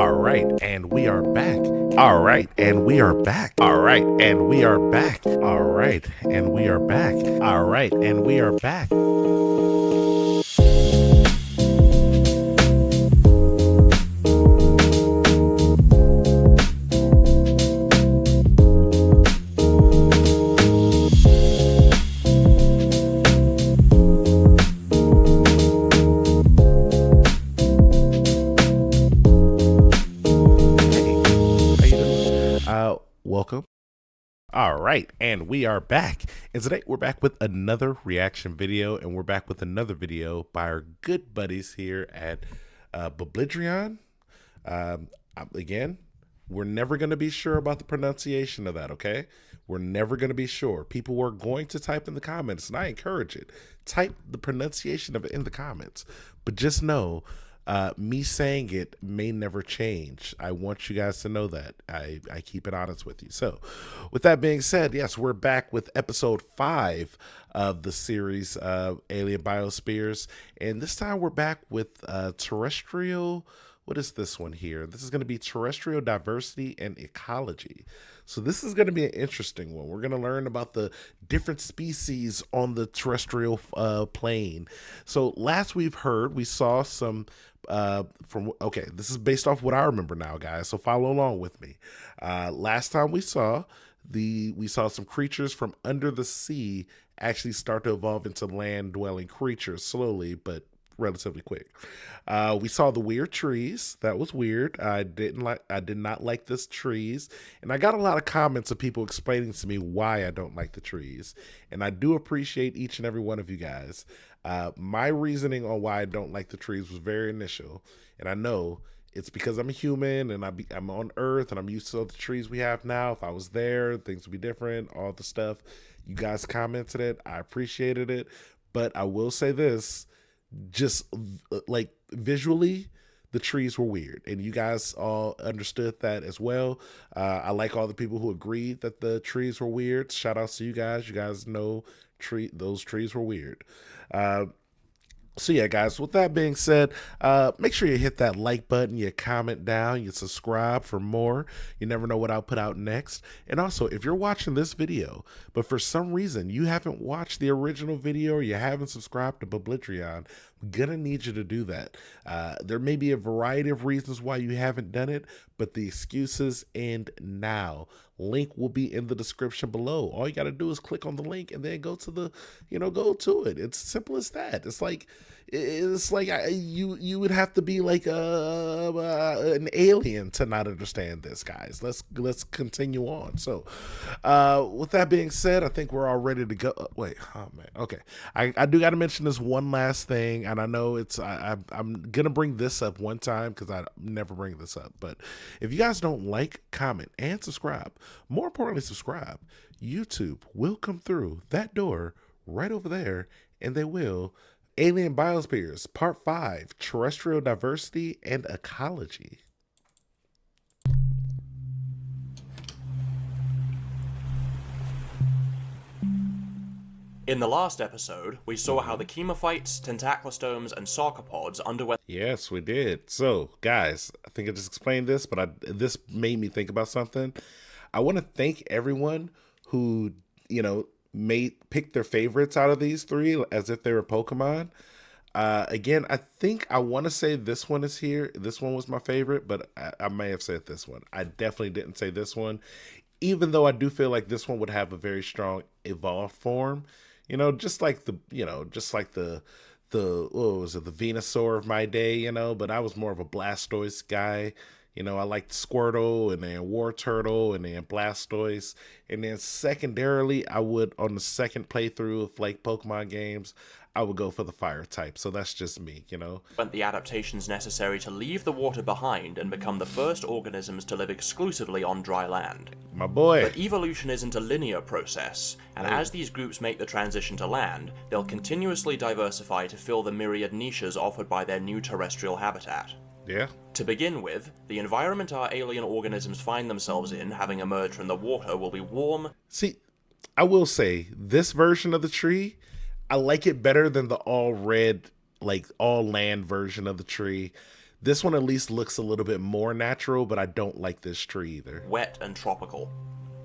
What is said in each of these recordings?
All right, and we are back. All right, and we are back. All right, and we are back. All right, and we are back. All right, and we are back. Welcome. All right, and we are back. And today we're back with another reaction video, and we're back with another video by our good buddies here at Biblaridion. Again, we're never going to be sure about the pronunciation of that, okay? We're never going to be sure. People were going to type in the comments, and I encourage it. Type the pronunciation of it in the comments. But just know, me saying it may never change. I want you guys to know that. I keep it honest with you. So with that being said, yes, we're back with episode 5 of the series Alien Biospheres. And this time we're back with Terrestrial. What is this one here? This is going to be Terrestrial Diversity and Ecology. So this is going to be an interesting one. We're going to learn about the different species on the terrestrial plane. So last we saw some this is based off what I remember now, guys, so follow along with me. Last time we saw some creatures from under the sea actually start to evolve into land dwelling creatures slowly but relatively quick. We saw the weird trees. That was weird. I did not like this trees, and I got a lot of comments of people explaining to me why I don't like the trees, and I do appreciate each and every one of you guys. My reasoning on why I don't like the trees was very initial, and I know it's because I'm a human and I'm on Earth and I'm used to the trees we have now. If I was there, things would be different. All the stuff you guys commented it, I appreciated it, but I will say this. Just like visually, the trees were weird, and you guys all understood that as well. I like all the people who agreed that the trees were weird. Shout outs to you guys. You guys know those trees were weird. So yeah, guys, with that being said, make sure you hit that like button, you comment down, you subscribe for more. You never know what I'll put out next. And also, if you're watching this video, but for some reason you haven't watched the original video or you haven't subscribed to Biblaridion, I'm gonna need you to do that. There may be a variety of reasons why you haven't done it, but the excuses end now. Link will be in the description below. All you got to do is click on the link and then go to go to it. It's simple as that. It's like you would have to be like an alien to not understand this, guys. Let's continue on. So, with that being said, I think we're all ready to go. Wait, oh man, okay. I do got to mention this one last thing, and I know I'm gonna bring this up one time because I never bring this up. But if you guys don't like, comment, and subscribe. More importantly, subscribe. YouTube will come through that door right over there, and they will. Alien Biospheres, Part 5, Terrestrial Diversity and Ecology. In the last episode, we saw how the chemophytes, tentaclostomes, and sarcopods underwent... Yes, we did. So, guys, I think I just explained this, but this made me think about something. I want to thank everyone who, pick their favorites out of these three as if they were Pokemon. Again, I think I want to say this one is here. This one was my favorite, but I may have said this one. I definitely didn't say this one, even though I do feel like this one would have a very strong evolved form. Just like the what was it, the Venusaur of my day, but I was more of a Blastoise guy. I liked Squirtle and then War Turtle and then Blastoise. And then secondarily, I would, on the second playthrough of like Pokemon games, I would go for the fire type. So that's just me, the adaptations necessary to leave the water behind and become the first organisms to live exclusively on dry land. My boy. But evolution isn't a linear process, and as these groups make the transition to land, they'll continuously diversify to fill the myriad niches offered by their new terrestrial habitat. Yeah. To begin with, the environment our alien organisms find themselves in, having emerged from the water, will be warm. See, I will say, this version of the tree, I like it better than the all red, like all land version of the tree. This one at least looks a little bit more natural, but I don't like this tree either. Wet and tropical.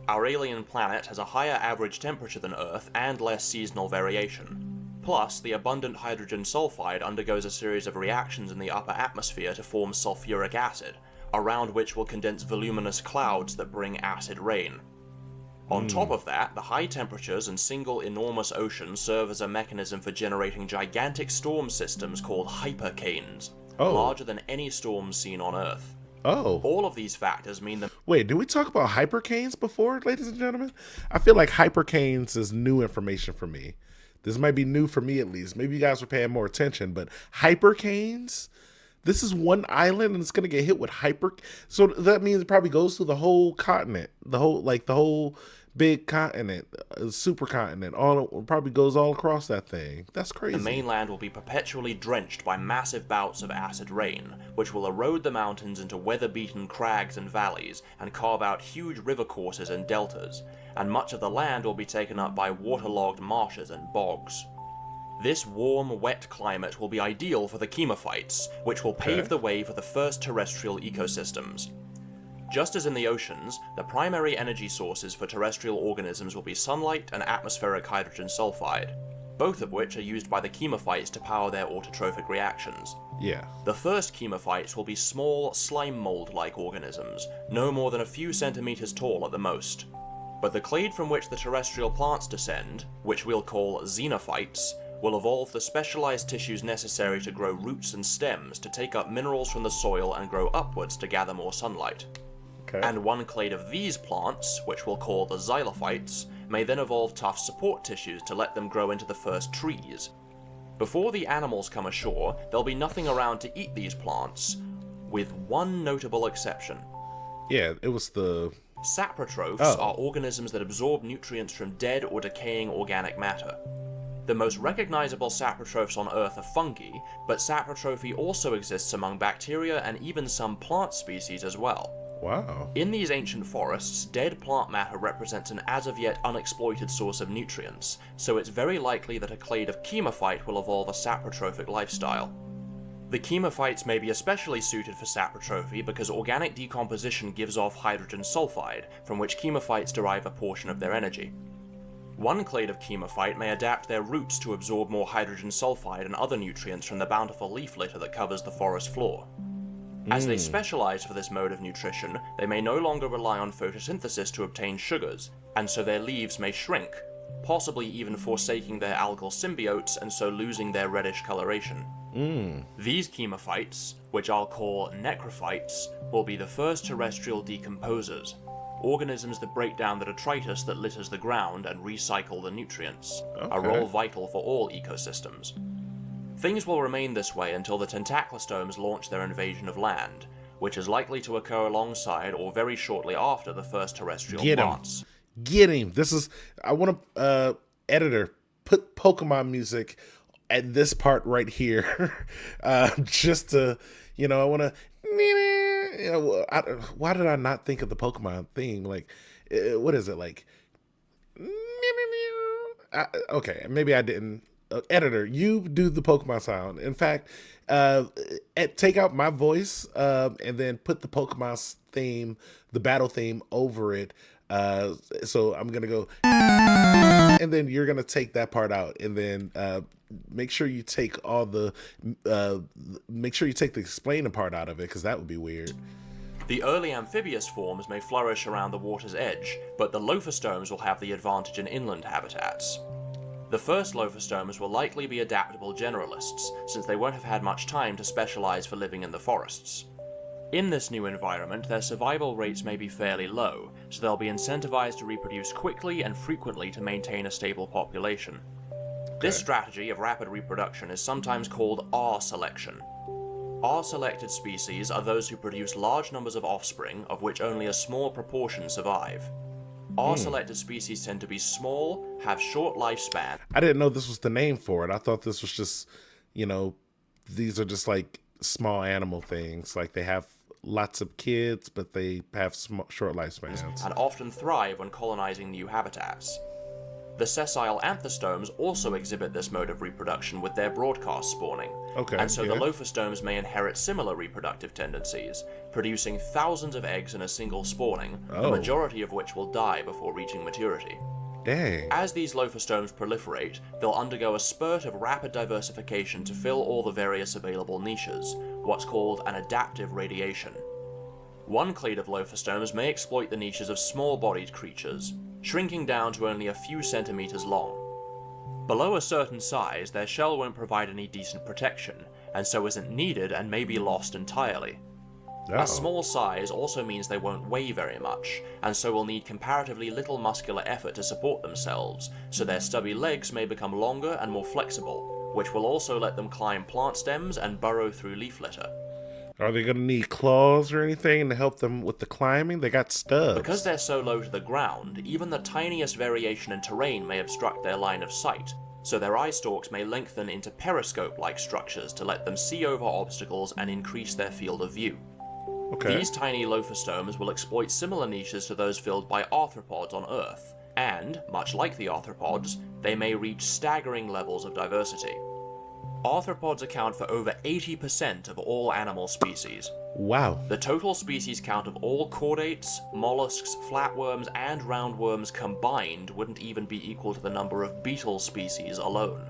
Our alien planet has a higher average temperature than Earth and less seasonal variation. Plus, the abundant hydrogen sulfide undergoes a series of reactions in the upper atmosphere to form sulfuric acid, around which will condense voluminous clouds that bring acid rain. On top of that, the high temperatures and single enormous oceans serve as a mechanism for generating gigantic storm systems called hypercanes, larger than any storms seen on Earth. Oh. All of these factors mean that... Wait, did we talk about hypercanes before, ladies and gentlemen? I feel like hypercanes is new information for me. This might be new for me at least. Maybe you guys were paying more attention, but hypercanes? This is one island and it's going to get hit with so that means it probably goes through the whole continent, the whole big continent, supercontinent, it probably goes all across that thing. That's crazy. The mainland will be perpetually drenched by massive bouts of acid rain, which will erode the mountains into weather-beaten crags and valleys and carve out huge river courses and deltas, and much of the land will be taken up by waterlogged marshes and bogs. This warm, wet climate will be ideal for the chemophytes, which will pave the way for the first terrestrial ecosystems. Just as in the oceans, the primary energy sources for terrestrial organisms will be sunlight and atmospheric hydrogen sulfide, both of which are used by the chemophytes to power their autotrophic reactions. Yeah. The first chemophytes will be small, slime mold-like organisms, no more than a few centimeters tall at the most. But the clade from which the terrestrial plants descend, which we'll call xenophytes, will evolve the specialized tissues necessary to grow roots and stems to take up minerals from the soil and grow upwards to gather more sunlight. And one clade of these plants, which we'll call the xylophytes, may then evolve tough support tissues to let them grow into the first trees. Before the animals come ashore, there'll be nothing around to eat these plants, with one notable exception. Yeah, it was the... Saprotrophs are organisms that absorb nutrients from dead or decaying organic matter. The most recognizable saprotrophs on Earth are fungi, but saprotrophy also exists among bacteria and even some plant species as well. Wow. In these ancient forests, dead plant matter represents an as-of-yet unexploited source of nutrients, so it's very likely that a clade of chemophyte will evolve a saprotrophic lifestyle. The chemophytes may be especially suited for saprotrophy because organic decomposition gives off hydrogen sulfide, from which chemophytes derive a portion of their energy. One clade of chemophyte may adapt their roots to absorb more hydrogen sulfide and other nutrients from the bountiful leaf litter that covers the forest floor. As they specialize for this mode of nutrition, they may no longer rely on photosynthesis to obtain sugars, and so their leaves may shrink, possibly even forsaking their algal symbiotes and so losing their reddish coloration. These chemophytes, which I'll call necrophytes, will be the first terrestrial decomposers, organisms that break down the detritus that litters the ground and recycle the nutrients, a role vital for all ecosystems. Things will remain this way until the tentaclostomes launch their invasion of land, which is likely to occur alongside or very shortly after the first terrestrial plants. Get him. This is... I want to... editor, put Pokemon music at this part right here. Just to... I want to... why did I not think of the Pokemon theme? Like, what is it? Like... okay, maybe I didn't... editor, you do the Pokemon sound. In fact, take out my voice and then put the Pokemon theme, the battle theme, over it. So I'm gonna go, and then you're gonna take that part out, and then make sure you take the explaining part out of it, because that would be weird. The early amphibious forms may flourish around the water's edge, but the loaferosomes will have the advantage in inland habitats. The first loaferosomes will likely be adaptable generalists, since they won't have had much time to specialize for living in the forests. In this new environment, their survival rates may be fairly low, so they'll be incentivized to reproduce quickly and frequently to maintain a stable population. This strategy of rapid reproduction is sometimes called R-selection. R-selected species are those who produce large numbers of offspring, of which only a small proportion survive. R-selected species tend to be small, have short lifespan. I didn't know this was the name for it. I thought this was just, these are just like small animal things. Like they have lots of kids, but they have short lifespans. And often thrive when colonizing new habitats. The sessile anthostomes also exhibit this mode of reproduction with their broadcast spawning, Okay, and so yeah. the loaferosomes may inherit similar reproductive tendencies, producing thousands of eggs in a single spawning, the Oh, majority of which will die before reaching maturity. dang. As these loaferosomes proliferate, they'll undergo a spurt of rapid diversification to fill all the various available niches, what's called an adaptive radiation. One clade of loaferosomes may exploit the niches of small-bodied creatures, shrinking down to only a few centimeters long. Below a certain size, their shell won't provide any decent protection, and so isn't needed and may be lost entirely. A Oh. small size also means they won't weigh very much, and so will need comparatively little muscular effort to support themselves, so their stubby legs may become longer and more flexible, which will also let them climb plant stems and burrow through leaf litter. Are they going to need claws or anything to help them with the climbing? They got Because stubs. they're so low to the ground, even the tiniest variation in terrain may obstruct their line of sight, so their eye stalks may lengthen into periscope-like structures to let them see over obstacles and increase their field of view. Okay. These tiny loaferosomes will exploit similar niches to those filled by arthropods on Earth, and, much like the arthropods, they may reach staggering levels of diversity. Arthropods account for over 80% of all animal species. Wow. The total species count of all chordates, mollusks, flatworms, and roundworms combined wouldn't even be equal to the number of beetle species alone.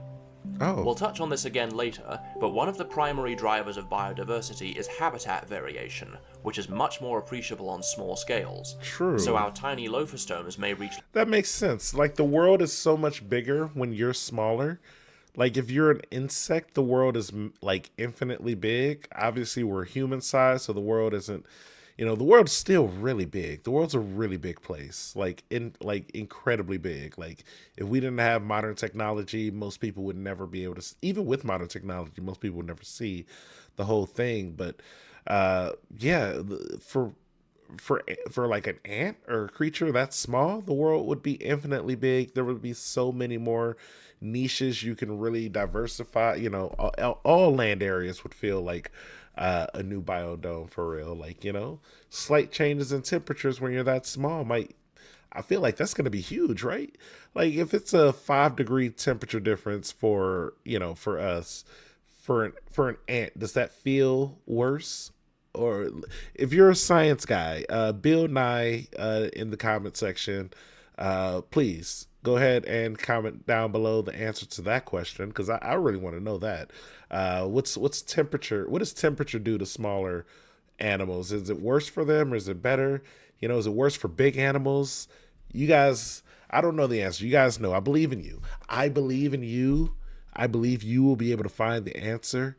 Oh. We'll touch on this again later, but one of the primary drivers of biodiversity is habitat variation, which is much more appreciable on small scales. True. So our tiny loaferosomes may reach That makes sense. Like the world is so much bigger when you're smaller. Like if you're an insect, the world is like infinitely big. Obviously, we're human size, so the world isn't. The world's still really big. The world's a really big place, like incredibly big. Like if we didn't have modern technology, most people would never be able to. Even with modern technology, most people would never see the whole thing. But yeah, for like an ant or a creature that small, the world would be infinitely big. There would be so many more niches you can really diversify. All land areas would feel like a new biodome for real. Like slight changes in temperatures when you're that small might. I feel like that's going to be huge, right? Like if it's a 5-degree temperature difference for us, for an ant, does that feel worse? Or if you're a science guy, Bill Nye in the comment section, please go ahead and comment down below the answer to that question because I really want to know that. What's temperature? What does temperature do to smaller animals? Is it worse for them or is it better? Is it worse for big animals? You guys, I don't know the answer. You guys know. I believe in you. I believe in you. I believe you will be able to find the answer.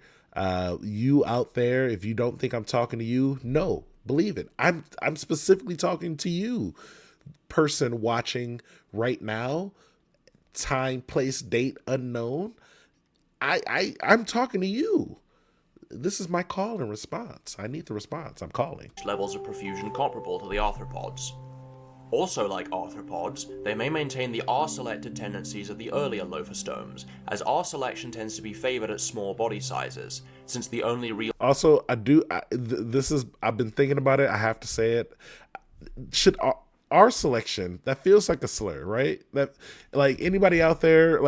You out there, if you don't think I'm talking to you, no, believe it. I'm specifically talking to you, person watching right now. Time, place, date unknown. I'm talking to you. This is my call and response. I need the response. I'm calling. levels of profusion comparable to the arthropods. Also like arthropods, they may maintain the R-selected tendencies of the earlier loaferosomes, as R-selection tends to be favored at small body sizes, since the only real... Also, I've been thinking about it, I have to say it. Should R selection, that feels like a slur, right? That, like, anybody out there,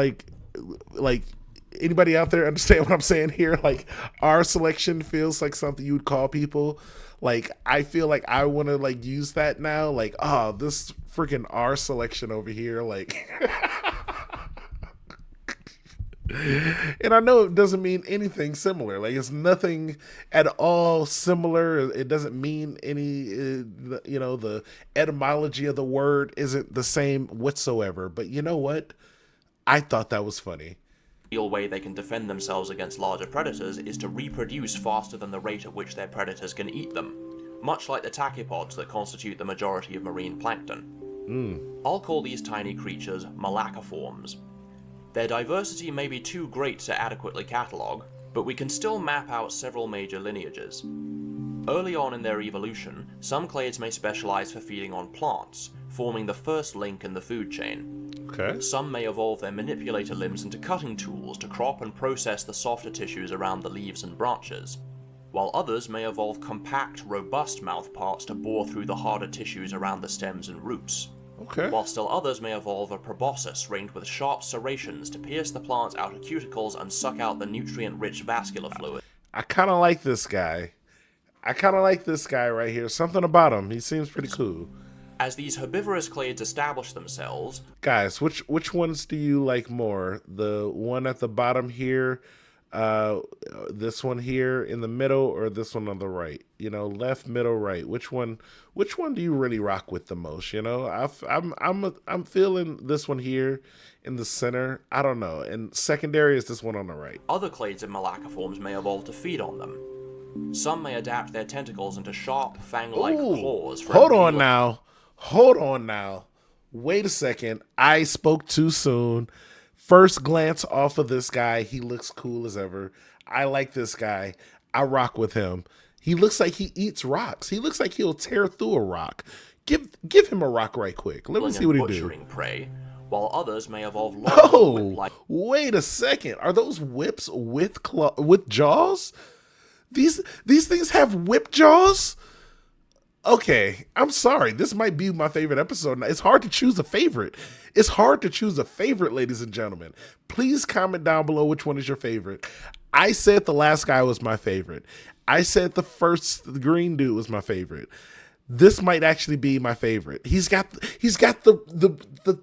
anybody out there understand what I'm saying here? Like, R selection feels like something you would call people. Like, I feel like I want to like use that now. Like, oh, this freaking R selection over here. Like, and I know it doesn't mean anything similar. Like, it's nothing at all similar. It doesn't mean any, the etymology of the word isn't the same whatsoever. But you know what? I thought that was funny. real way they can defend themselves against larger predators is to reproduce faster than the rate at which their predators can eat them, much like the tachypods that constitute the majority of marine plankton. I'll call these tiny creatures malacaforms. Their diversity may be too great to adequately catalogue, but we can still map out several major lineages. Early on in their evolution, some clades may specialize for feeding on plants, forming the first link in the food chain. Okay. Some may evolve their manipulator limbs into cutting tools to crop and process the softer tissues around the leaves and branches, while others may evolve compact, robust mouth parts to bore through the harder tissues around the stems and roots. Okay. while still others may evolve a proboscis ringed with sharp serrations to pierce the plant's outer cuticles and suck out the nutrient-rich vascular fluid. I kind of like this guy. I kind of like this guy right here. Something about him. He seems pretty cool. As these herbivorous clades establish themselves, Guys, which ones do you like more? The one at the bottom here, uh, this one here in the middle, or this one on the right? You know, left, middle, right. Which one do you really rock with the most? You know, I'm feeling this one here in the center. I don't know. And secondary is this one on the right. other clades of malacaforms may evolve to feed on them. Some may adapt their tentacles into sharp, fang-like claws for Hold on now. Hold on now. Wait a second. I spoke too soon. First glance off of this guy, he looks cool as ever. I like this guy. I rock with him. He looks like he eats rocks. He looks like he'll tear through a rock. Give him a rock right quick. Let me see what he do. butchering prey, while others may evolve long Oh, whip-like. wait a second. Are those whips with jaws? These things have whip jaws? Okay, I'm sorry. This might be my favorite episode. It's hard to choose a favorite. It's hard to choose a favorite, ladies and gentlemen. Please comment down below which one is your favorite. I said the last guy was my favorite. I said the green dude was my favorite. This might actually be my favorite. He's got the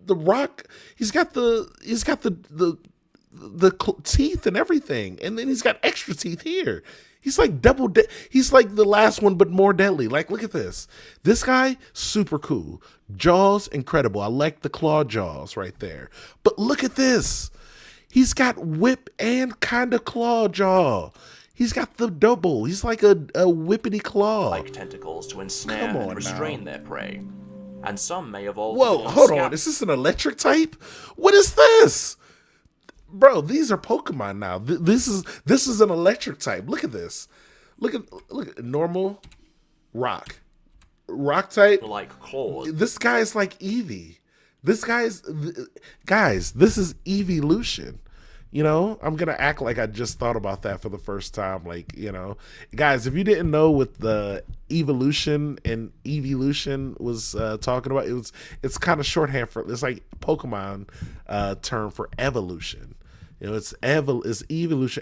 rock. He's got the teeth and everything, and then he's got extra teeth here. He's like he's like the last one, but more deadly. Like, look at this. This guy, super cool. Jaws, incredible. I like the claw jaws right there. But look at this. He's got whip and kind of claw jaw. He's got the double. He's like a whippity claw. Like tentacles to ensnare and restrain their prey. And some may evolve. Whoa, hold on. Is this an electric type? What is this? Bro, these are Pokemon now. This is an electric type. Look at this. Look at normal rock type. Like claws. This guy's like Eevee. Guys, this is evolution. You know, I'm gonna act like I just thought about that for the first time. Like, you know, guys, if you didn't know what the evolution and evolution was talking about, it's kind of shorthand for, it's like Pokemon term for evolution. You know, it's evolution.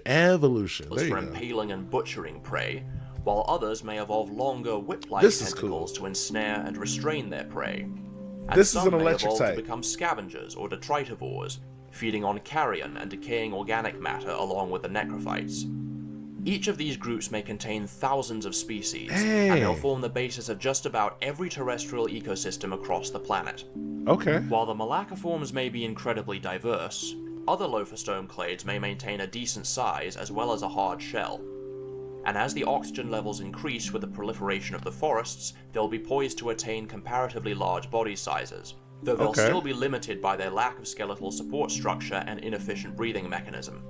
There you For go. impaling and butchering prey, while others may evolve longer whip-like This is tentacles cool. to ensnare and restrain their prey. And This is some an may electric evolve type. to become scavengers or detritivores, feeding on carrion and decaying organic matter along with the necrophytes. Each of these groups may contain thousands of species, and they'll form the basis of just about every terrestrial ecosystem across the planet. Okay. While the malacaforms may be incredibly diverse, other loaferostome clades may maintain a decent size as well as a hard shell. And as the oxygen levels increase with the proliferation of the forests, they'll be poised to attain comparatively large body sizes, though they'll still be limited by their lack of skeletal support structure and inefficient breathing mechanism.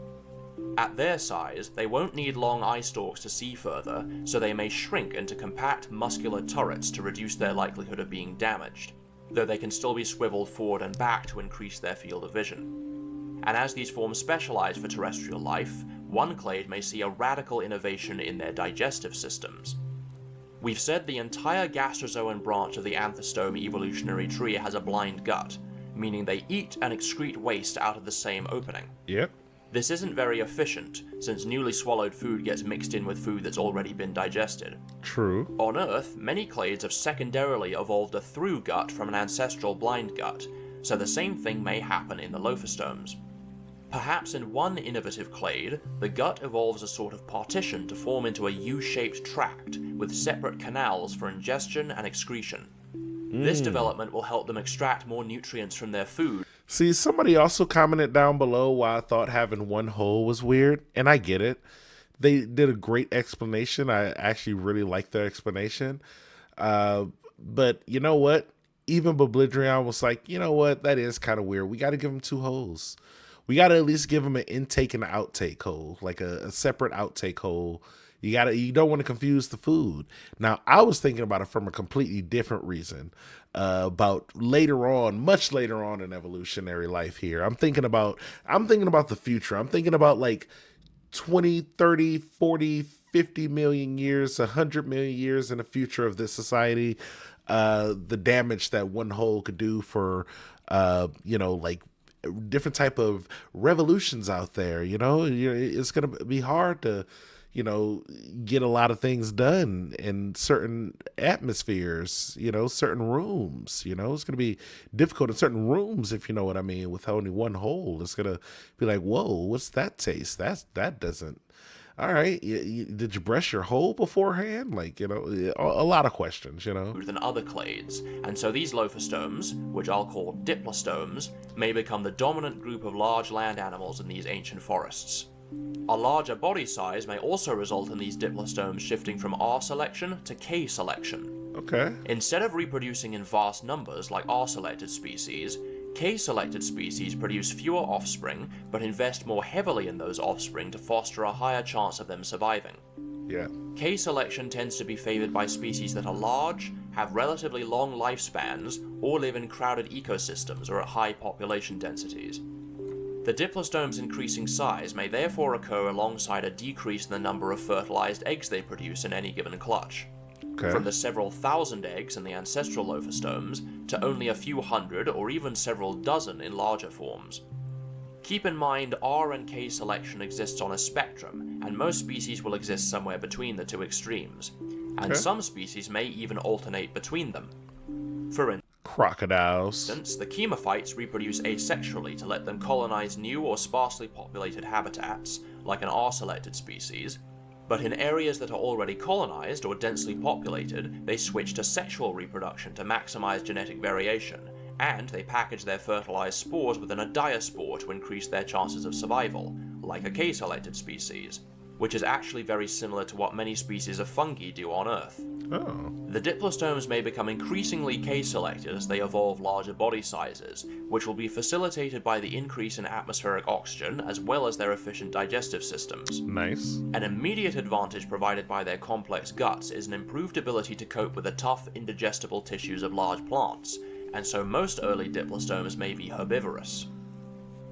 At their size, they won't need long eye stalks to see further, so they may shrink into compact muscular turrets to reduce their likelihood of being damaged, though they can still be swiveled forward and back to increase their field of vision. And as these forms specialize for terrestrial life, one clade may see a radical innovation in their digestive systems. We've said the entire gastrozoan branch of the anthostome evolutionary tree has a blind gut, meaning they eat and excrete waste out of the same opening. Yep. This isn't very efficient, since newly swallowed food gets mixed in with food that's already been digested. True. On Earth, many clades have secondarily evolved a through gut from an ancestral blind gut, so the same thing may happen in the loaferosomes. Perhaps in one innovative clade, the gut evolves a sort of partition to form into a U-shaped tract with separate canals for ingestion and excretion. This development will help them extract more nutrients from their food. See, somebody also commented down below why I thought having one hole was weird, and I get it. They did a great explanation. I actually really like their explanation. But you know what? Even Biblaridion was like, you know what? That is kind of weird. We got to give them two holes. We got to at least give them an intake and an outtake hole, like a separate outtake hole. You don't want to confuse the food. Now, I was thinking about it from a completely different reason, about later on, much later on in evolutionary life here. I'm thinking about the future. I'm thinking about like 20, 30, 40, 50 million years, 100 million years in the future of this society, the damage that one hole could do for, like different type of revolutions out there. It's going to be hard to, get a lot of things done in certain atmospheres, certain rooms. It's going to be difficult in certain rooms, if you know what I mean, with only one hole. It's going to be like, whoa, what's that taste? That doesn't. All right, did you brush your hole beforehand? Like, a lot of questions, Than other clades, and so these loaferosomes, which I'll call diplostomes, may become the dominant group of large land animals in these ancient forests. A larger body size may also result in these diplostomes shifting from R selection to K selection. Okay. Instead of reproducing in vast numbers like R-selected species, K-selected species produce fewer offspring, but invest more heavily in those offspring to foster a higher chance of them surviving. Yeah. K-selection tends to be favored by species that are large, have relatively long lifespans, or live in crowded ecosystems or at high population densities. The diplostomes' increasing size may therefore occur alongside a decrease in the number of fertilized eggs they produce in any given clutch. Okay. From the several thousand eggs in the ancestral loaferosomes to only a few hundred or even several dozen in larger forms. Keep in mind R and K selection exists on a spectrum, and most species will exist somewhere between the two extremes, and some species may even alternate between them. For crocodiles. instance, the chemophytes reproduce asexually to let them colonize new or sparsely populated habitats, like an R-selected species, but in areas that are already colonized or densely populated, they switch to sexual reproduction to maximize genetic variation, and they package their fertilized spores within a diaspore to increase their chances of survival, like a K-selected species, which is actually very similar to what many species of fungi do on Earth. Oh. The diplostomes may become increasingly K-selected as they evolve larger body sizes, which will be facilitated by the increase in atmospheric oxygen as well as their efficient digestive systems. Nice. An immediate advantage provided by their complex guts is an improved ability to cope with the tough, indigestible tissues of large plants, and so most early diplostomes may be herbivorous.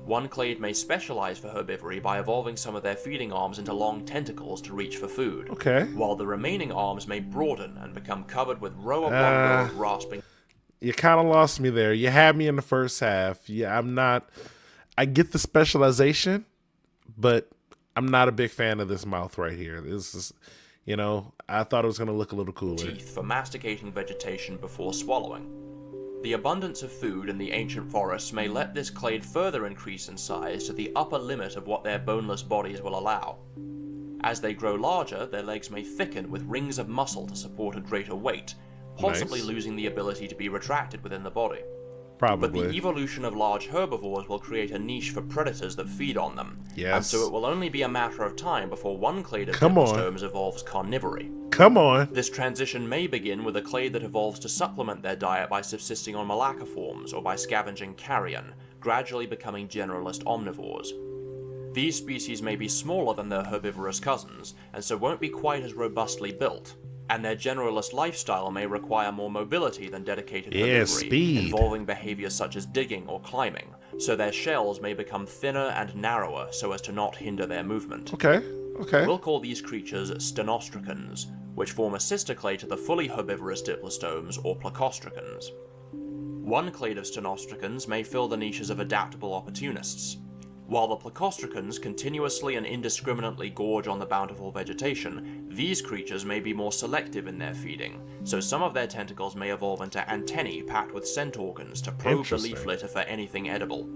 One clade may specialize for herbivory by evolving some of their feeding arms into long tentacles to reach for food, Okay. while the remaining arms may broaden and become covered with row upon row of grasping. You kind of lost me there. You had me in the first half. Yeah, I get the specialization, but I'm not a big fan of this mouth right here. This is, I thought it was going to look a little cooler. Teeth for masticating vegetation before swallowing. The abundance of food in the ancient forests may let this clade further increase in size to the upper limit of what their boneless bodies will allow. As they grow larger, their legs may thicken with rings of muscle to support a greater weight, possibly losing the ability to be retracted within the body. Probably. But the evolution of large herbivores will create a niche for predators that feed on them, Yes. and so it will only be a matter of time before one clade of diplostomes evolves carnivory. Come on. This transition may begin with a clade that evolves to supplement their diet by subsisting on malacaforms or by scavenging carrion, gradually becoming generalist omnivores. These species may be smaller than their herbivorous cousins, and so won't be quite as robustly built, and their generalist lifestyle may require more mobility than dedicated herbivory, speed. involving behaviors such as digging or climbing, so their shells may become thinner and narrower so as to not hinder their movement. Okay. We'll call these creatures stenostricans, which form a sister clade to the fully herbivorous diplostomes or plecostricans. One clade of stenostricans may fill the niches of adaptable opportunists. While the plecostricans continuously and indiscriminately gorge on the bountiful vegetation, these creatures may be more selective in their feeding, so some of their tentacles may evolve into antennae packed with scent organs to probe the leaf litter for anything edible.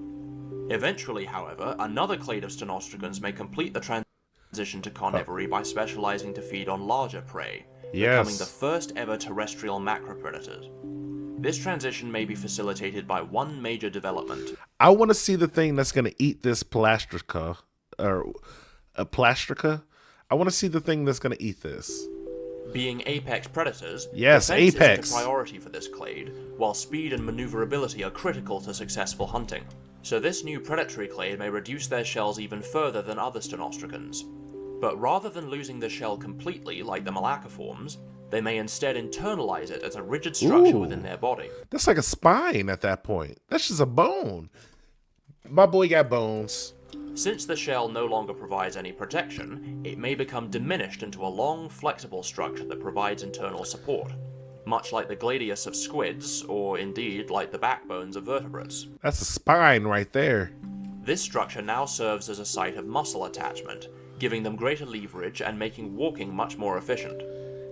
Eventually, however, another clade of stenostricans may complete the transition to carnivory by specializing to feed on larger prey, becoming the first ever terrestrial macropredators. This transition may be facilitated by one major development. I want to see the thing that's going to eat this plastrica, or a plastrica. I want to see the thing that's going to eat this. Being apex predators, yes, defense apex isn't a priority for this clade, while speed and maneuverability are critical to successful hunting. So this new predatory clade may reduce their shells even further than other stenostricans. But rather than losing the shell completely like the malacaforms, they may instead internalize it as a rigid structure within their body. That's like a spine at that point. That's just a bone. My boy got bones. Since the shell no longer provides any protection, it may become diminished into a long, flexible structure that provides internal support, much like the gladius of squids, or indeed like the backbones of vertebrates. That's a spine right there. This structure now serves as a site of muscle attachment, giving them greater leverage and making walking much more efficient.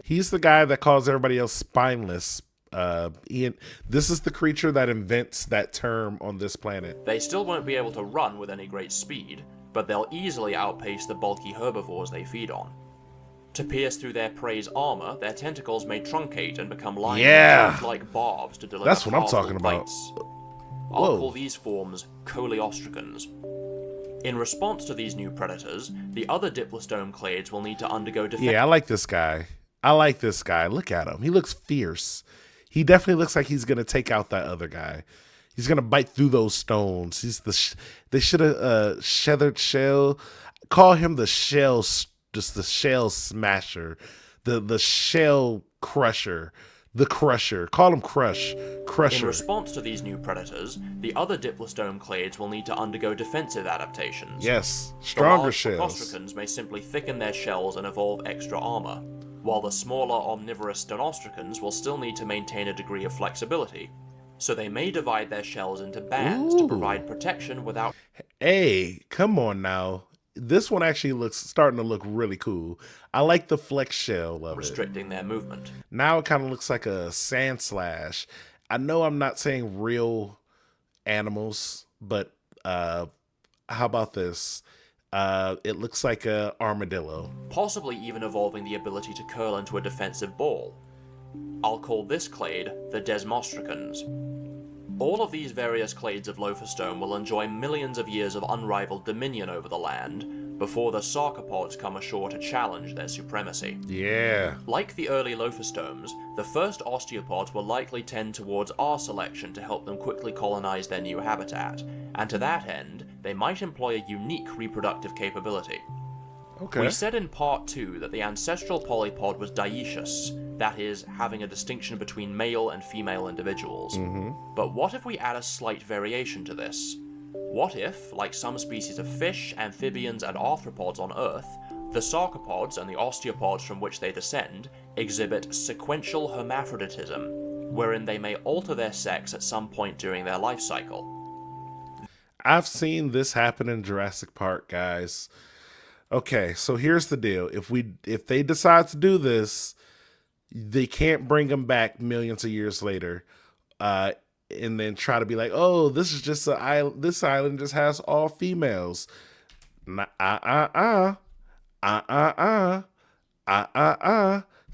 He's the guy that calls everybody else spineless. This is the creature that invents that term on this planet. They still won't be able to run with any great speed, but they'll easily outpace the bulky herbivores they feed on. To pierce through their prey's armor, their tentacles may truncate and become lined with like barbs to deliver That's what I'm powerful talking about. bites. I'll call these forms coleostracans. In response to these new predators, the other diplostome clades will need to undergo defense. Yeah, I like this guy. Look at him. He looks fierce. He definitely looks like he's gonna take out that other guy. He's gonna bite through those stones. They should have sheathered shell. Call him the shell, just the shell smasher, the shell crusher. The Crusher. Call him Crusher. In response to these new predators, the other diplostome clades will need to undergo defensive adaptations. Yes, stronger the shells. Sarcopostracans may simply thicken their shells and evolve extra armor, while the smaller omnivorous stenostracans will still need to maintain a degree of flexibility. So they may divide their shells into bands to provide protection without... Hey, come on now. This one actually starting to look really cool. I like the flex shell of restricting their movement. Now it kind of looks like a sand slash. I know I'm not saying real animals, but how about this? It looks like a armadillo. Possibly even evolving the ability to curl into a defensive ball. I'll call this clade the Desmostracans. All of these various clades of loaferstone will enjoy millions of years of unrivaled dominion over the land before the Sarcopods come ashore to challenge their supremacy. Yeah. Like the early loaferstomes, the first osteopods will likely tend towards our selection to help them quickly colonize their new habitat, and to that end, they might employ a unique reproductive capability. Okay. We said in part 2 that the ancestral polypod was dioecious, that is, having a distinction between male and female individuals. But what if we add a slight variation to this? What if, like some species of fish, amphibians, and arthropods on Earth, the sarcopods and the osteopods from which they descend exhibit sequential hermaphroditism, wherein they may alter their sex at some point during their life cycle? I've seen this happen in Jurassic Park, guys. Okay, so here's the deal. If they decide to do this, they can't bring them back millions of years later, and then try to be like, "Oh, this is just an island. This island just has all females."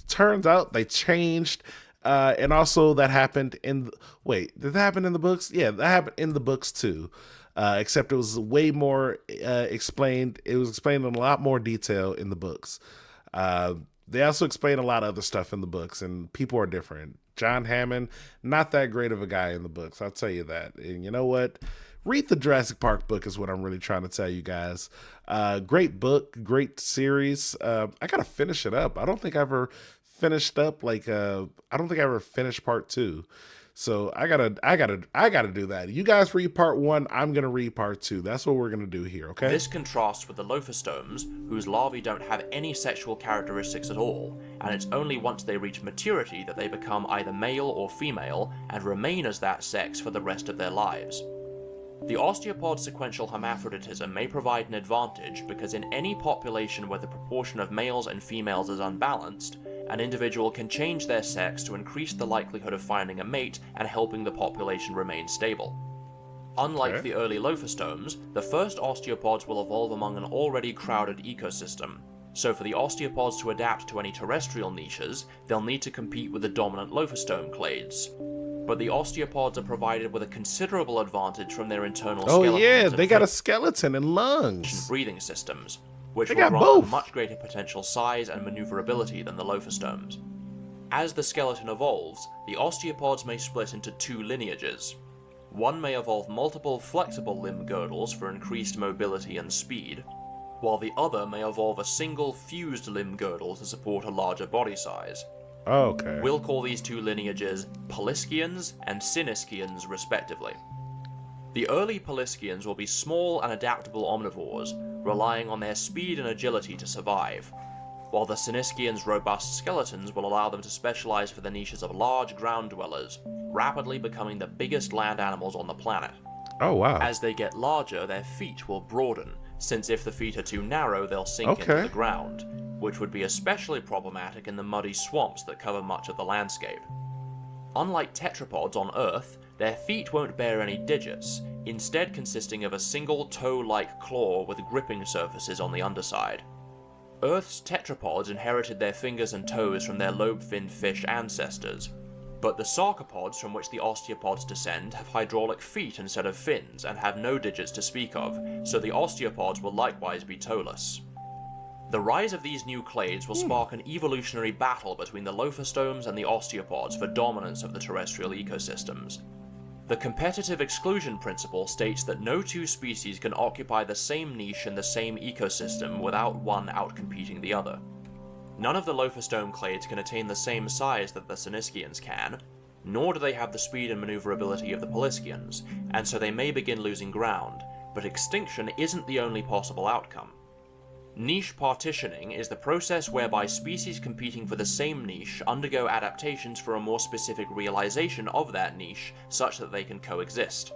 Turns out they changed, and also that happened in. Wait, did that happen in the books? Yeah, that happened in the books too. Except it was way more explained. It was explained in a lot more detail in the books. They also explain a lot of other stuff in the books, and people are different. John Hammond, not that great of a guy in the books, I'll tell you that. And you know what? Read the Jurassic Park book is what I'm really trying to tell you guys. Great book, great series. I gotta finish it up. I don't think I ever finished up I don't think I ever finished part 2. So I gotta do that. You guys read part 1. I'm gonna read part 2. That's what we're gonna do here. Okay. This contrasts with the loaferstomes, whose larvae don't have any sexual characteristics at all, and it's only once they reach maturity that they become either male or female and remain as that sex for the rest of their lives. The osteopod sequential hermaphroditism may provide an advantage because in any population where the proportion of males and females is unbalanced, an individual can change their sex to increase the likelihood of finding a mate and helping the population remain stable. Unlike the early loaferstomes, the first osteopods will evolve among an already crowded ecosystem, so for the osteopods to adapt to any terrestrial niches, they'll need to compete with the dominant loaferstome clades. But the osteopods are provided with a considerable advantage from their internal skeletons. Oh yeah, they got a skeleton and lungs. And breathing systems, which They will got grant both. them much greater potential size and maneuverability than the loaferstomes. As the skeleton evolves, the osteopods may split into 2 lineages. One may evolve multiple flexible limb girdles for increased mobility and speed, while the other may evolve a single fused limb girdle to support a larger body size. Okay. We'll call these 2 lineages Poliscians and Siniscians respectively. The early Poliscians will be small and adaptable omnivores, relying on their speed and agility to survive, while the Siniscians' robust skeletons will allow them to specialize for the niches of large ground dwellers, rapidly becoming the biggest land animals on the planet. Oh, wow. As they get larger, their feet will broaden, since if the feet are too narrow, they'll sink into Okay. the ground, which would be especially problematic in the muddy swamps that cover much of the landscape. Unlike tetrapods on Earth, their feet won't bear any digits, instead consisting of a single toe-like claw with gripping surfaces on the underside. Earth's tetrapods inherited their fingers and toes from their lobe-finned fish ancestors, but the sarcopods from which the osteopods descend have hydraulic feet instead of fins and have no digits to speak of, so the osteopods will likewise be toeless. The rise of these new clades will spark an evolutionary battle between the loaferosomes and the osteopods for dominance of the terrestrial ecosystems. The competitive exclusion principle states that no two species can occupy the same niche in the same ecosystem without one outcompeting the other. None of the loaferosome clades can attain the same size that the Siniscians can, nor do they have the speed and maneuverability of the Poliscians, and so they may begin losing ground, but extinction isn't the only possible outcome. Niche partitioning is the process whereby species competing for the same niche undergo adaptations for a more specific realization of that niche such that they can coexist.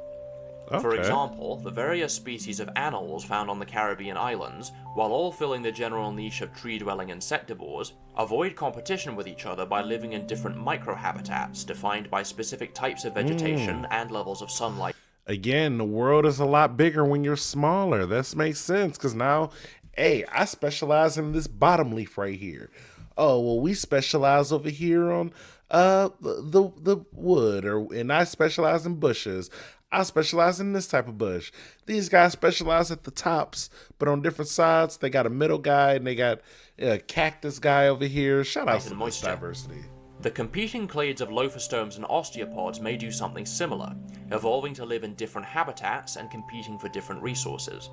Okay. For example, the various species of animals found on the Caribbean islands, while all filling the general niche of tree-dwelling insectivores, avoid competition with each other by living in different microhabitats defined by specific types of vegetation and levels of sunlight. Again, the world is a lot bigger when you're smaller. This makes sense because now, hey, I specialize in this bottom leaf right here. Oh, well, we specialize over here on the wood, and I specialize in bushes. I specialize in this type of bush. These guys specialize at the tops, but on different sides. They got a middle guy, and they got a cactus guy over here. Shout out to this Moisture. diversity. The competing clades of loaferosomes and osteopods may do something similar, evolving to live in different habitats and competing for different resources.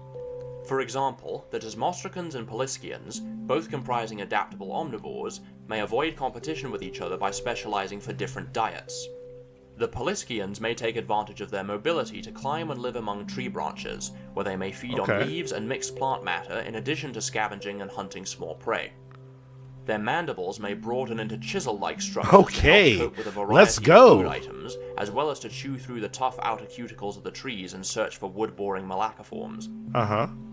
For example, the Desmostricans and Poliscians, both comprising adaptable omnivores, may avoid competition with each other by specializing for different diets. The Poliscians may take advantage of their mobility to climb and live among tree branches, where they may feed on leaves and mixed plant matter in addition to scavenging and hunting small prey. Their mandibles may broaden into chisel-like structures to help cope with a variety of food items, as well as to chew through the tough outer cuticles of the trees and search for wood-boring malacaforms.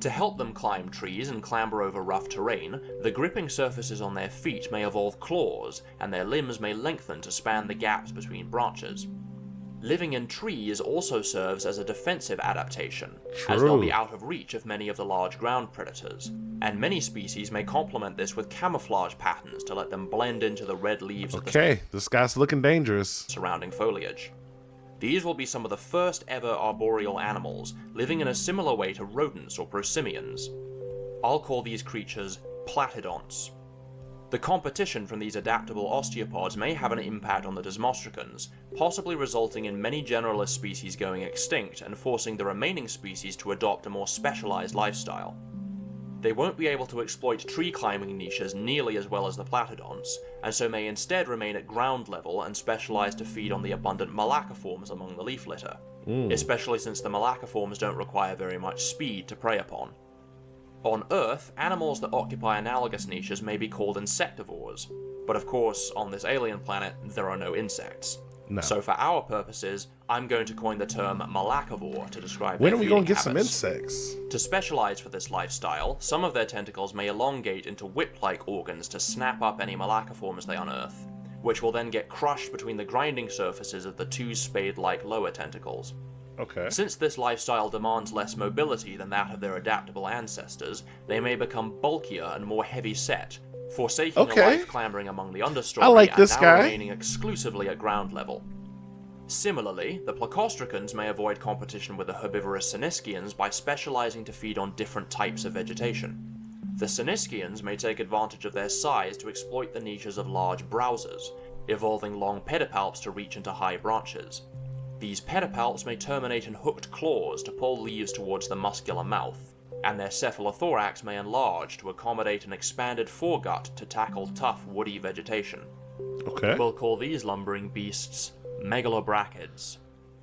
To help them climb trees and clamber over rough terrain, the gripping surfaces on their feet may evolve claws, and their limbs may lengthen to span the gaps between branches. Living in trees also serves as a defensive adaptation, as they'll be out of reach of many of the large ground predators, and many species may complement this with camouflage patterns to let them blend into the red leaves of the this guy's looking dangerous. Surrounding foliage. These will be some of the first ever arboreal animals, living in a similar way to rodents or prosimians. I'll call these creatures platydonts. The competition from these adaptable osteopods may have an impact on the Desmostricans, possibly resulting in many generalist species going extinct and forcing the remaining species to adopt a more specialized lifestyle. They won't be able to exploit tree climbing niches nearly as well as the platydonts, and so may instead remain at ground level and specialize to feed on the abundant malacaforms among the leaf litter, especially since the malacaforms don't require very much speed to prey upon. On Earth, animals that occupy analogous niches may be called insectivores, but of course, on this alien planet, there are no insects. So for our purposes, I'm going to coin the term malacavore to describe When their are we feeding going to get habits. some insects? To specialize for this lifestyle, some of their tentacles may elongate into whip-like organs to snap up any malacaforms they unearth, which will then get crushed between the grinding surfaces of the two spade-like lower tentacles. Since this lifestyle demands less mobility than that of their adaptable ancestors, they may become bulkier and more heavy-set, forsaking a life clambering among the understory and now remaining exclusively at ground level. Similarly, the Plecostricans may avoid competition with the herbivorous Siniscians by specializing to feed on different types of vegetation. The Siniscians may take advantage of their size to exploit the niches of large browsers, evolving long pedipalps to reach into high branches. These pedipalps may terminate in hooked claws to pull leaves towards the muscular mouth, and their cephalothorax may enlarge to accommodate an expanded foregut to tackle tough woody vegetation. We'll call these lumbering beasts megalobrachids.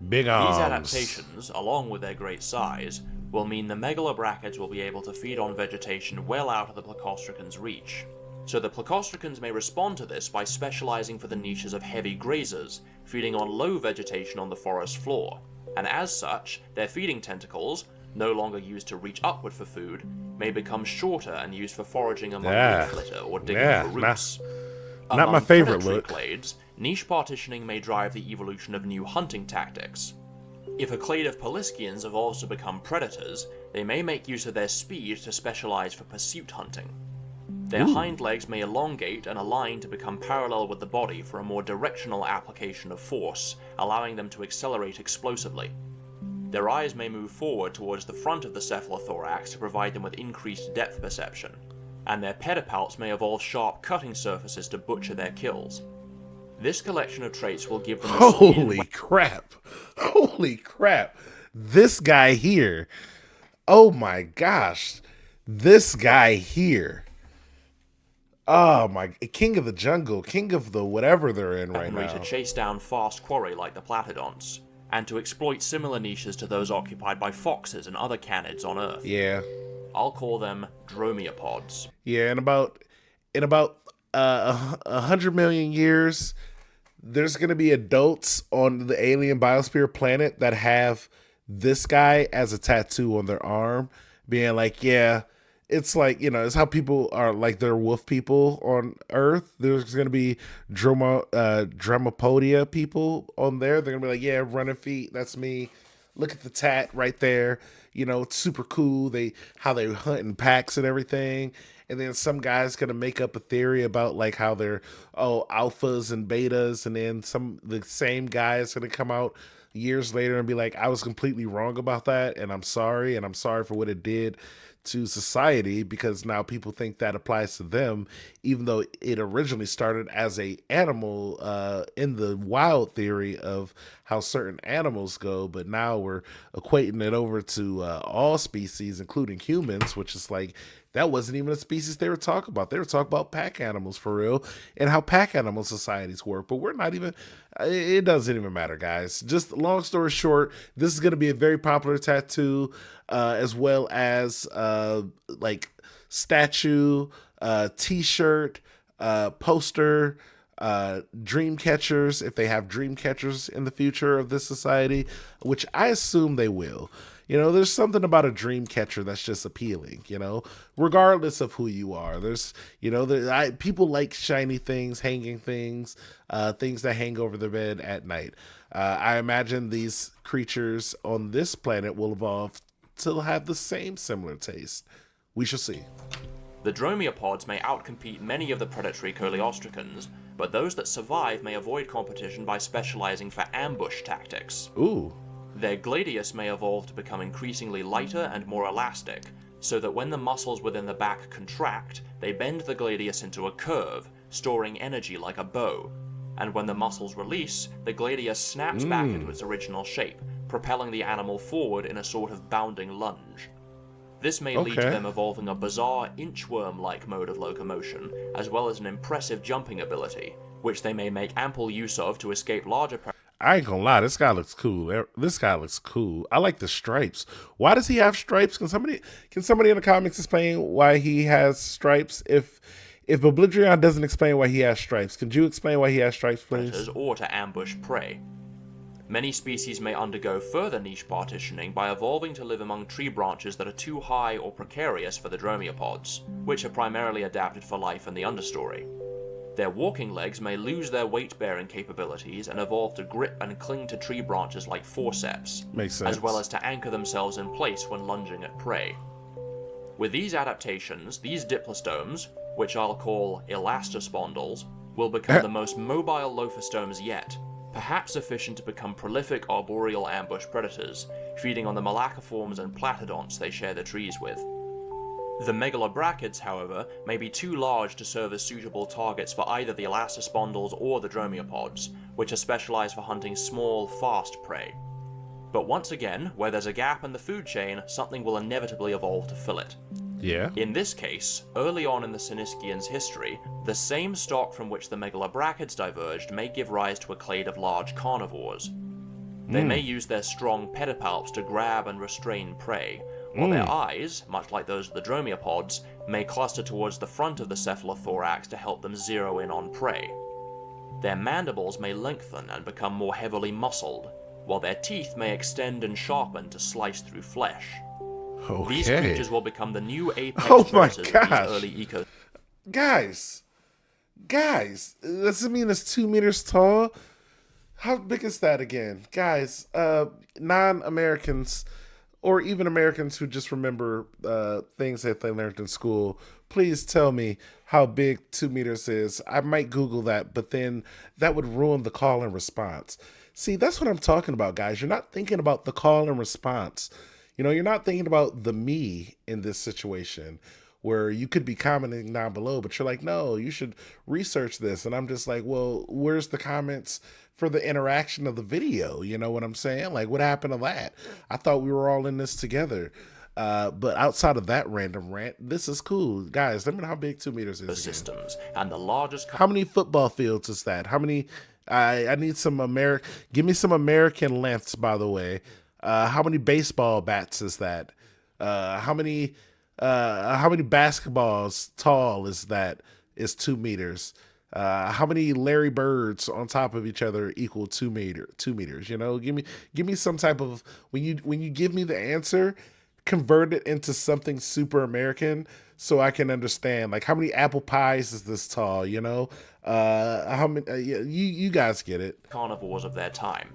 Big These arms. adaptations, along with their great size, will mean the megalobrachids will be able to feed on vegetation well out of the plecostricans' reach. So the plecostricans may respond to this by specializing for the niches of heavy grazers, feeding on low vegetation on the forest floor, and as such, their feeding tentacles, no longer used to reach upward for food, may become shorter and used for foraging among Yeah. leaf litter or digging Yeah. for roots. Not my Among favorite predatory look. clades, niche partitioning may drive the evolution of new hunting tactics. If a clade of Poliscians evolves to become predators, they may make use of their speed to specialize for pursuit hunting. Their hind legs may elongate and align to become parallel with the body for a more directional application of force, allowing them to accelerate explosively. Their eyes may move forward towards the front of the cephalothorax to provide them with increased depth perception, and their pedipalps may evolve sharp cutting surfaces to butcher their kills. This collection of traits will give them a Holy crap. Holy crap. This guy here. Oh my gosh. This guy here. Oh my, king of the jungle, king of the whatever they're in right weaponry to now. chase down fast quarry like the platodonts, and to exploit similar niches to those occupied by foxes and other canids on Earth. Yeah. I'll call them dromaeopods. Yeah, in about 100 million years, there's gonna be adults on the alien biosphere planet that have this guy as a tattoo on their arm, being like, yeah, it's like, it's how people are like they're wolf people on Earth. There's gonna be Dromapodia people on there. They're gonna be like, yeah, running feet, that's me. Look at the tat right there. It's super cool. How they hunt in packs and everything. And then some guy's gonna make up a theory about like how they're alphas and betas, and then the same guy is gonna come out years later and be like, I was completely wrong about that, and I'm sorry for what it did to society, because now people think that applies to them, even though it originally started as a animal in the wild theory of how certain animals go, but now we're equating it over to all species, including humans, which is like, that wasn't even a species they were talking about. They were talking about pack animals for real, and how pack animal societies work. But we're not even, it doesn't even matter, guys. Just long story short, this is going to be a very popular tattoo, as well as like statue, t-shirt, poster, dream catchers, if they have dream catchers in the future of this society, which I assume they will. There's something about a dream catcher that's just appealing, regardless of who you are. People like shiny things, hanging things, things that hang over the bed at night. I imagine these creatures on this planet will evolve to have the same similar taste. We shall see. The dromaeopods may outcompete many of the predatory coleostricans, but those that survive may avoid competition by specializing for ambush tactics. Ooh. Their gladius may evolve to become increasingly lighter and more elastic, so that when the muscles within the back contract, they bend the gladius into a curve, storing energy like a bow. And when the muscles release, the gladius snaps back into its original shape, propelling the animal forward in a sort of bounding lunge. This may lead to them evolving a bizarre inchworm-like mode of locomotion, as well as an impressive jumping ability, which they may make ample use of to escape larger I ain't gonna lie, this guy looks cool. This guy looks cool. I like the stripes. Why does he have stripes? Can somebody in the comics explain why he has stripes? If Biblaridion doesn't explain why he has stripes, could you explain why he has stripes, please? Or to ambush prey. Many species may undergo further niche partitioning by evolving to live among tree branches that are too high or precarious for the dromaeopods, which are primarily adapted for life in the understory. Their walking legs may lose their weight-bearing capabilities and evolve to grip and cling to tree branches like forceps, Makes sense. as well as to anchor themselves in place when lunging at prey. With these adaptations, these diplostomes, which I'll call elastospondylus, will become the most mobile loaferosomes yet, perhaps sufficient to become prolific arboreal ambush predators, feeding on the malacaforms and platodonts they share the trees with. The megalobrachids, however, may be too large to serve as suitable targets for either the elastospondylus or the dromaeopods, which are specialized for hunting small, fast prey. But once again, where there's a gap in the food chain, something will inevitably evolve to fill it. Yeah. In this case, early on in the Siniskians' history, the same stock from which the megalobrachids diverged may give rise to a clade of large carnivores. They may use their strong pedipalps to grab and restrain prey, while their Mm. eyes, much like those of the dromaeopods, may cluster towards the front of the cephalothorax to help them zero in on prey. Their mandibles may lengthen and become more heavily muscled, while their teeth may extend and sharpen to slice through flesh. These Okay. creatures will become the new apex Oh my predators of these gosh. early ecosystems. Guys, does it mean it's 2 meters tall? How big is that again? Guys, non-Americans or even Americans who just remember things that they learned in school, please tell me how big 2 meters is. I might Google that, but then that would ruin the call and response. See, that's what I'm talking about, guys. You're not thinking about the call and response. You're not thinking about the me in this situation where you could be commenting down below, but you're like, no, you should research this. And I'm just like, well, where's the comments for the interaction of the video? You know what I'm saying? Like, what happened to that? I thought we were all in this together. But outside of that random rant, this is cool. Guys, let me know how big 2 meters is again. And the largest How many football fields is that? How many? I need some American. Give me some American lengths, by the way. How many baseball bats is that? How many? How many basketballs tall is that? Is 2 meters? How many Larry Birds on top of each other equal 2 meter? 2 meters. Give me some type of when you give me the answer, convert it into something super American so I can understand. Like, how many apple pies is this tall? How many? You guys get it. carnivores of their time.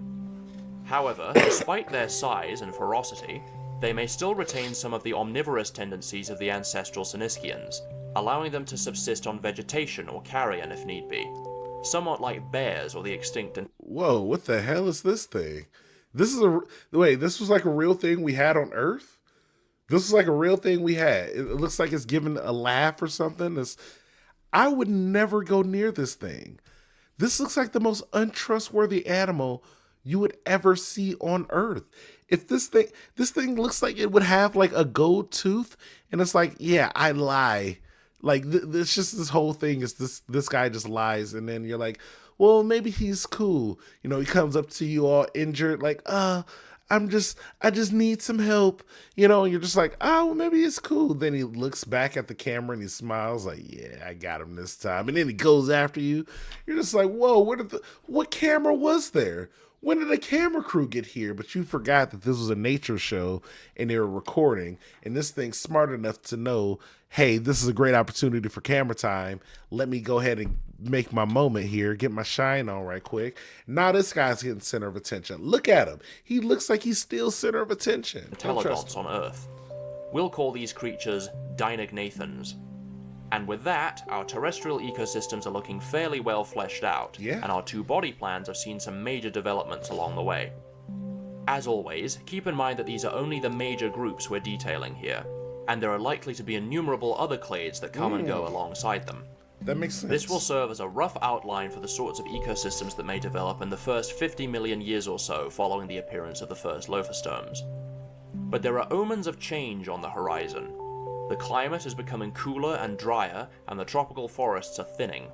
However, despite their size and ferocity, they may still retain some of the omnivorous tendencies of the ancestral Syniscians, allowing them to subsist on vegetation or carrion if need be, somewhat like bears or the extinct. Whoa, what the hell is this thing? This is a wait. This was like a real thing we had on Earth. This is like a real thing we had. It looks like it's giving a laugh or something. I would never go near this thing. This looks like the most untrustworthy animal you would ever see on Earth. If this thing looks like it would have like a gold tooth, and it's like, yeah, I lie. Like it's just this whole thing is this guy just lies, and then you're like, well, maybe he's cool. He comes up to you all injured, like, I just need some help, and you're just like, oh, well, maybe it's cool. Then he looks back at the camera and he smiles like, yeah, I got him this time. And then he goes after you. You're just like, whoa, what camera was there? When did a camera crew get here? But you forgot that this was a nature show and they were recording. And this thing's smart enough to know, hey, this is a great opportunity for camera time. Let me go ahead and make my moment here, get my shine on right quick. Now this guy's getting center of attention. Look at him. He looks like he's still center of attention. Intelligence on Earth. We'll call these creatures Deinognathans. And with that, our terrestrial ecosystems are looking fairly well fleshed out, Yeah. and our two body plans have seen some major developments along the way. As always, keep in mind that these are only the major groups we're detailing here, and there are likely to be innumerable other clades that come and go alongside them. That makes sense. This will serve as a rough outline for the sorts of ecosystems that may develop in the first 50 million years or so following the appearance of the first loaferosomes. But there are omens of change on the horizon. The climate is becoming cooler and drier, and the tropical forests are thinning.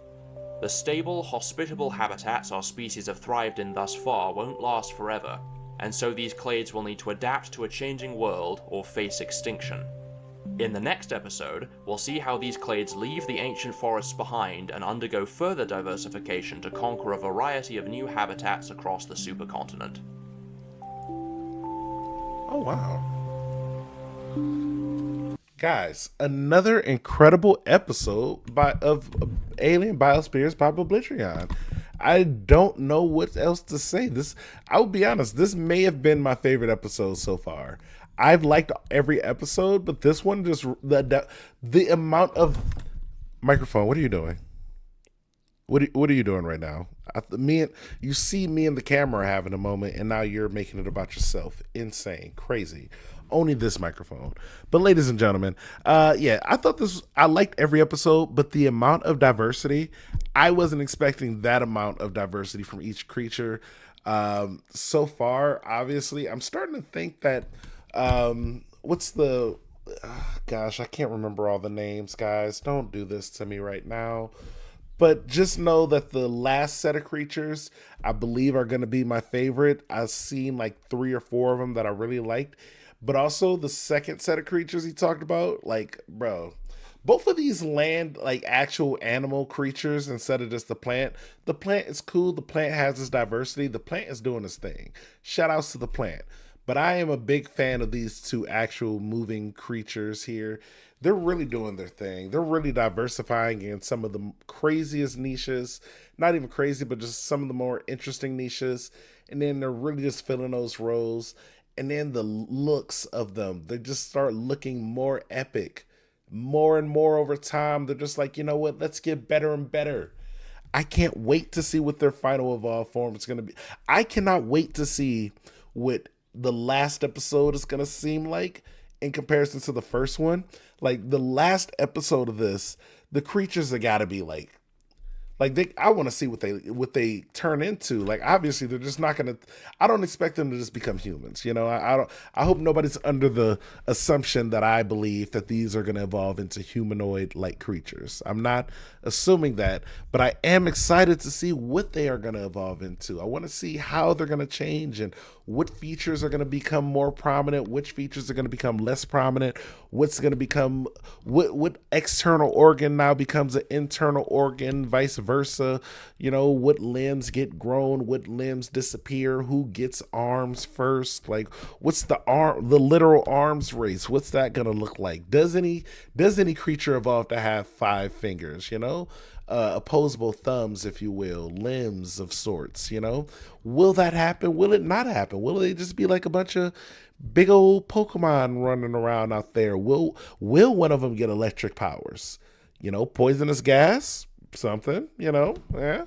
The stable, hospitable habitats our species have thrived in thus far won't last forever, and so these clades will need to adapt to a changing world or face extinction. In the next episode, we'll see how these clades leave the ancient forests behind and undergo further diversification to conquer a variety of new habitats across the supercontinent. Oh, wow. Guys, another incredible episode of Alien Biospheres by Biblaridion. I don't know what else to say. I'll be honest, this may have been my favorite episode so far. I've liked every episode, but this one just the amount of microphone. What are you doing? What are you doing right now? You see me and the camera having a moment, and now you're making it about yourself. Insane, crazy. Only this microphone. But ladies and gentlemen, yeah, I liked every episode, but the amount of diversity, I wasn't expecting that amount of diversity from each creature. So far, obviously, I'm starting to think that, what's the, gosh, I can't remember all the names, guys. Don't do this to me right now. But just know that the last set of creatures, I believe, are going to be my favorite. I've seen like three or four of them that I really liked. But also the second set of creatures he talked about, like, bro, both of these land like actual animal creatures instead of just the plant. The plant is cool. The plant has its diversity. The plant is doing its thing. Shout outs to the plant. But I am a big fan of these two actual moving creatures here. They're really doing their thing. They're really diversifying in some of the craziest niches. Not even crazy, but just some of the more interesting niches. And then they're really just filling those roles. And then the looks of them, they just start looking more epic. More and more over time, they're just like, you know what? Let's get better and better. I can't wait to see what their final evolved form is going to be. I cannot wait to see what the last episode is going to seem like in comparison to the first one. Like the last episode of this, the creatures have got to be like they, I want to see what they turn into. Like obviously they're just not gonna. I don't expect them to just become humans. You know, I don't. I hope nobody's under the assumption that I believe that these are gonna evolve into humanoid like creatures. I'm not assuming that, but I am excited to see what they are gonna evolve into. I want to see how they're gonna change and what features are going to become more prominent, which features are going to become less prominent, what's going to become what external organ now becomes an internal organ, vice versa. You know, what limbs get grown, what limbs disappear, who gets arms first, like what's the literal arms race, what's that going to look like? Does any creature evolve to have 5 fingers, you know? Opposable thumbs, if you will, limbs of sorts, you know? Will that happen? Will it not happen? Will they just be like a bunch of big old Pokemon running around out there? Will one of them get electric powers? You know, poisonous gas? Something, you know? Yeah.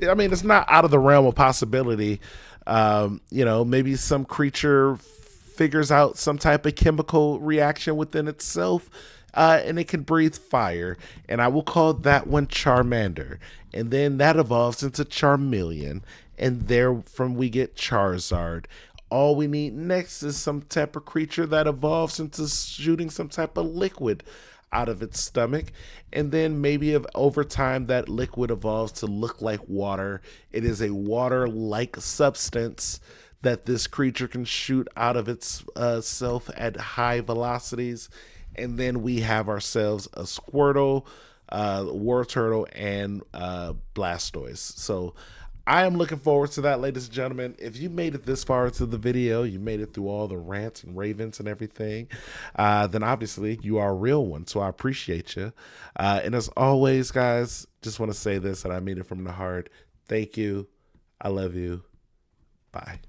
I mean, it's not out of the realm of possibility. You know, maybe some creature figures out some type of chemical reaction within itself and it can breathe fire. And I will call that one Charmander. And then that evolves into Charmeleon. And there from we get Charizard. All we need next is some type of creature that evolves into shooting some type of liquid out of its stomach. And then maybe if over time that liquid evolves to look like water. It is a water like substance that this creature can shoot out of its self at high velocities. And then we have ourselves a Squirtle, War Turtle, and Blastoise. So I am looking forward to that, ladies and gentlemen. If you made it this far into the video, you made it through all the rants and ravens and everything, then obviously you are a real one. So I appreciate you. And as always, guys, just want to say this, and I mean it from the heart. Thank you. I love you. Bye.